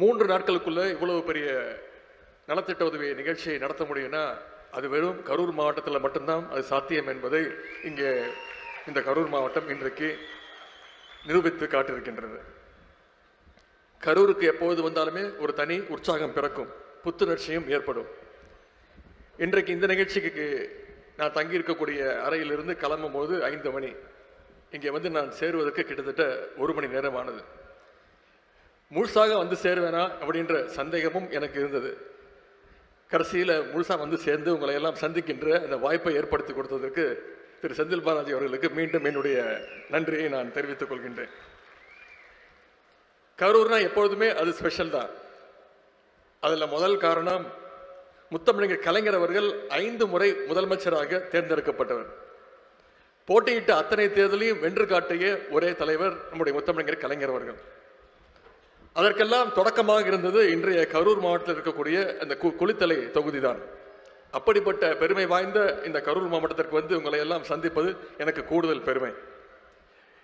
3 நாட்களுக்குள்ள இவ்வளவு பெரிய நலத்திட்ட உதவி நிகழ்ச்சியை நடத்த முடியும்னா அது வெறும் கரூர் மாவட்டத்தில் மட்டும்தான் அது சாத்தியம் என்பதை இங்கே இந்த கரூர் மாவட்டம் இன்றைக்கு நிரூபித்து காட்டியிருக்கின்றது. கரூருக்கு எப்போது வந்தாலுமே ஒரு தனி உற்சாகம் பிறக்கும், புத்துணர்ச்சியும் ஏற்படும். இன்றைக்கு இந்த நிகழ்ச்சிக்கு நான் தங்கியிருக்கக்கூடிய அறையிலிருந்து கிளம்பும் போது 5 மணி, இங்கே வந்து நான் சேருவதற்கு கிட்டத்தட்ட 1 மணி நேரம் ஆனது. முழுசாக வந்து சேருவேனா அப்படின்ற சந்தேகமும் எனக்கு இருந்தது. கடைசியில் முழுசாக வந்து சேர்ந்து உங்களை எல்லாம் சந்திக்கின்ற அந்த வாய்ப்பை ஏற்படுத்தி கொடுத்ததற்கு திரு செந்தில் பாலாஜி அவர்களுக்கு மீண்டும் என்னுடைய நன்றியை நான் தெரிவித்துக் கொள்கின்றேன். கரூர்னா எப்பொழுதுமே அது ஸ்பெஷல் தான். அதில் முதல் காரணம், முத்தமிழர் கலைஞர் அவர்கள் 5 முறை முதலமைச்சராக தேர்ந்தெடுக்கப்பட்டவர். போட்டியிட்ட அத்தனை தேர்தலையும் வென்று காட்டிய ஒரே தலைவர் நம்முடைய முத்தமிழர் கலைஞர் அவர்கள். அதற்கெல்லாம் தொடக்கமாக இருந்தது இன்றைய கரூர் மாவட்டத்தில் இருக்கக்கூடிய அந்த குளித்தலை தொகுதி தான். அப்படிப்பட்ட பெருமை வாய்ந்த இந்த கரூர் மாவட்டத்திற்கு வந்து உங்களை எல்லாம் சந்திப்பது எனக்கு கூடுதல் பெருமை.